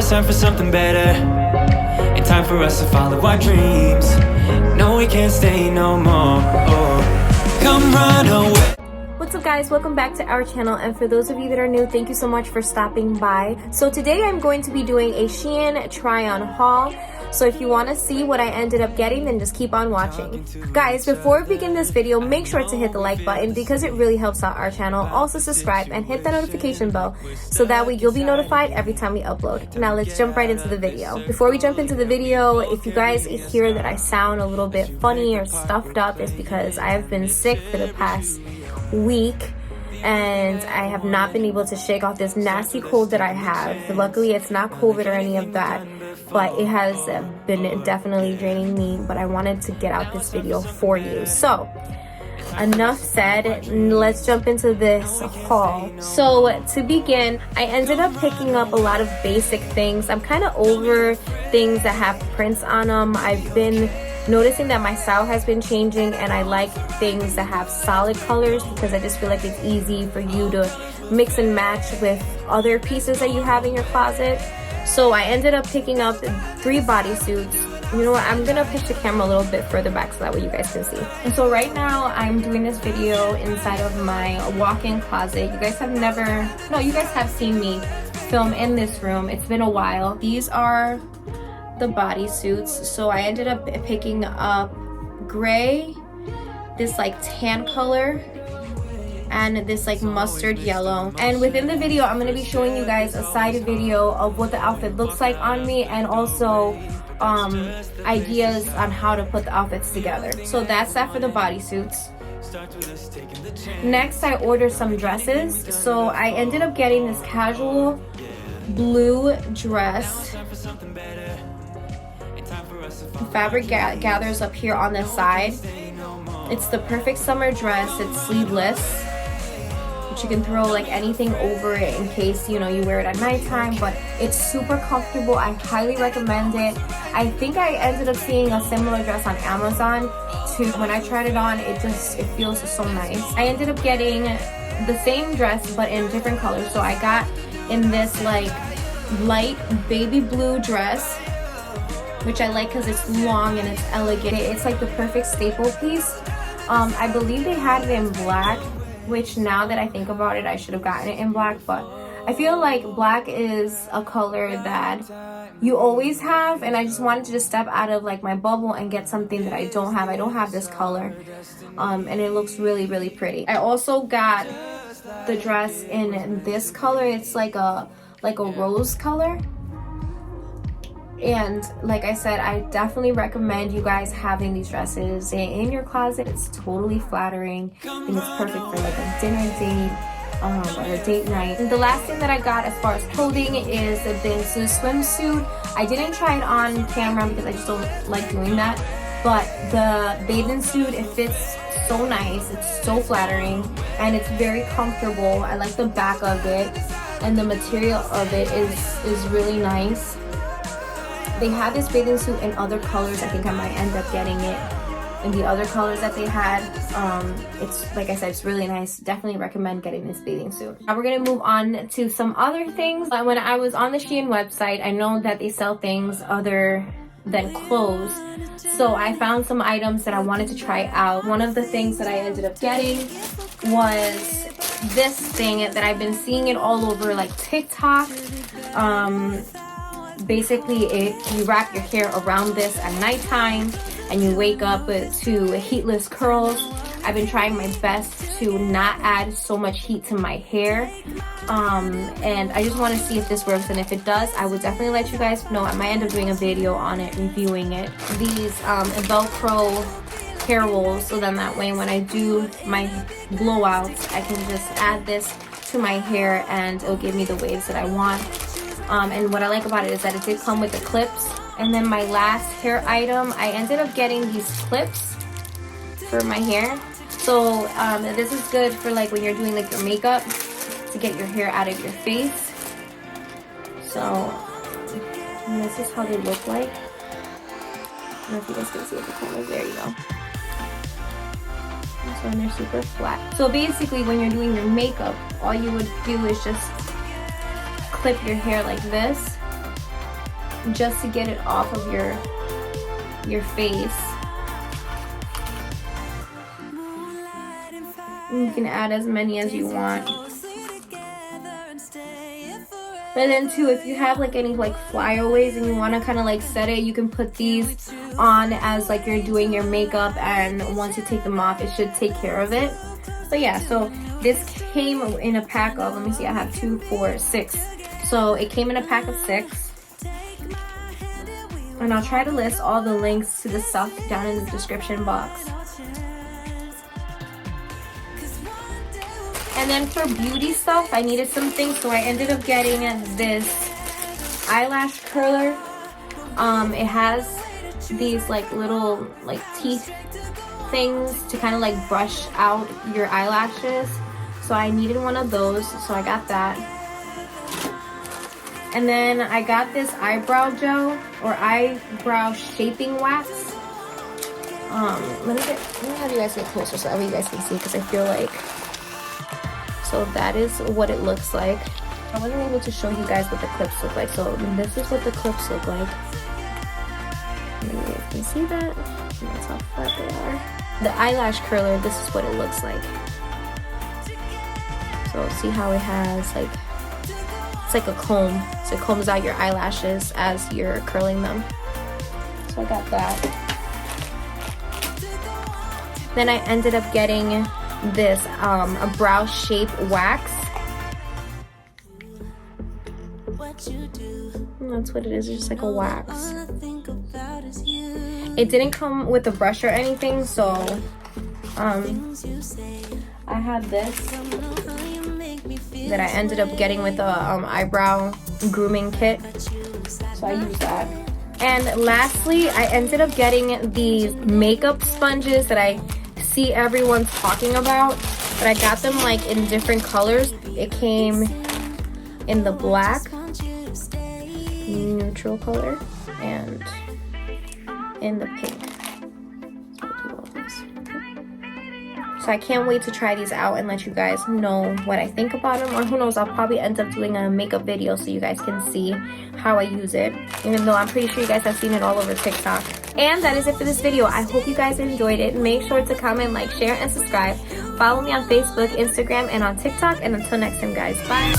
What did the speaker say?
it's time for something better, and time for us to follow our dreams. No, we can't stay no more. Oh, come run away. What's up guys, welcome back to our channel, and for those of you that are new, thank you so much for stopping by. So today I'm going to be doing a Shein try on haul. So if you want to see what I ended up getting, then just keep on watching. Guys, before we begin this video, make sure to hit the like button because it really helps out our channel. Also subscribe and hit that notification bell so that way you'll be notified every time we upload. Now let's jump right into the video. Before we jump into the video, if you guys hear that I sound a little bit funny or stuffed up, it's because I have been sick for the past week and I have not been able to shake off this nasty cold that I have. Luckily it's not COVID or any of that, but it has been definitely draining me. But I wanted to get out this video for you. So enough said, let's jump into this haul. So to begin, I ended up picking up a lot of basic things. I'm kind of over things that have prints on them. I've been noticing that my style has been changing and I like things that have solid colors because I just feel like it's easy for you to mix and match with other pieces that you have in your closet. So I ended up picking up 3 bodysuits. You know what, I'm gonna push the camera a little bit further back so that way you guys can see. And so right now I'm doing this video inside of my walk-in closet. You guys have seen me film in this room. It's been a while. These are the bodysuits. So I ended up picking up gray, this like tan color, and this like mustard yellow. And within the video I'm going to be showing you guys a side video of what the outfit looks like on me, and also ideas on how to put the outfits together. So that's that for the bodysuits. Next I ordered some dresses. So I ended up getting this casual blue dress. The fabric gathers up here on the side. It's the perfect summer dress. It's sleeveless, but you can throw like anything over it in case you wear it at nighttime. But it's super comfortable. I highly recommend it. I think I ended up seeing a similar dress on Amazon too. When I tried it on, it feels so nice. I ended up getting the same dress but in different colors. So I got in this like light baby blue dress, which I like because it's long and it's elegant. It's like the perfect staple piece. I believe they had it in black, which now that I think about it, I should have gotten it in black, but I feel like black is a color that you always have, and I just wanted to just step out of like my bubble and get something that I don't have. I don't have this color, and it looks really, really pretty. I also got the dress in this color. It's like a rose color. And like I said, I definitely recommend you guys having these dresses in your closet. It's totally flattering. I think it's perfect for like a dinner date or a date night. And the last thing that I got as far as clothing is this swimsuit. I didn't try it on camera because I just don't like doing that. But the bathing suit, it fits so nice. It's so flattering and it's very comfortable. I like the back of it, and the material of it is really nice. They have this bathing suit in other colors. I think I might end up getting it in the other colors that they had. It's like I said, it's really nice. Definitely recommend getting this bathing suit. Now we're gonna move on to some other things. When I was on the Shein website, I know that they sell things other than clothes. So I found some items that I wanted to try out. One of the things that I ended up getting was this thing that I've been seeing it all over like TikTok. Basically you wrap your hair around this at nighttime and you wake up to heatless curls. I've been trying my best to not add so much heat to my hair, and I just want to see if this works, and if it does, I would definitely let you guys know. I might end up doing a video on it, reviewing it. These Velcro hair rolls, so then that way when I do my blowouts, I can just add this to my hair and it'll give me the waves that I want. And what I like about it is that it did come with the clips. And then my last hair item, I ended up getting these clips for my hair. So this is good for like when you're doing like your makeup to get your hair out of your face. So this is how they look like. I don't know if you guys can see it, the camera. There you go. So they're super flat. So basically when you're doing your makeup, all you would do is just clip your hair like this just to get it off of your face. And you can add as many as you want. And then too, if you have like any like flyaways and you want to kind of like set it, you can put these on as like you're doing your makeup, and once you take them off, it should take care of it. So yeah, so this came in a pack of, let me see, I have 2, 4, 6. So it came in a pack of 6. And I'll try to list all the links to the stuff down in the description box. And then for beauty stuff, I needed some things, so I ended up getting this eyelash curler. It has these like little like teeth things to kind of like brush out your eyelashes. So I needed one of those, so I got that. And then I got this eyebrow gel or eyebrow shaping wax. Let me have you guys get closer so that way you guys can see, because I feel like, so that is what it looks like. I wasn't able to show you guys what the clips look like, so this is what the clips look like. Maybe you guys can see that. That's how flat they are. The eyelash curler, this is what it looks like. So see how it has like, it's like a comb, so it combs out your eyelashes as you're curling them. So I got that. Then I ended up getting this a brow shape wax. And that's what it is, it's just like a wax. It didn't come with a brush or anything, so I had this that I ended up getting with a eyebrow grooming kit, so I used that. And lastly, I ended up getting these makeup sponges that I see everyone's talking about, but I got them like in different colors. It came in the black, neutral color, and in the pink. So I can't wait to try these out and let you guys know what I think about them, or who knows, I'll probably end up doing a makeup video so you guys can see how I use it, even though I'm pretty sure you guys have seen it all over TikTok. And that is it for this video. I hope you guys enjoyed it. Make sure to comment, like, share, and subscribe. Follow me on Facebook, Instagram, and on TikTok. And until next time, guys, bye.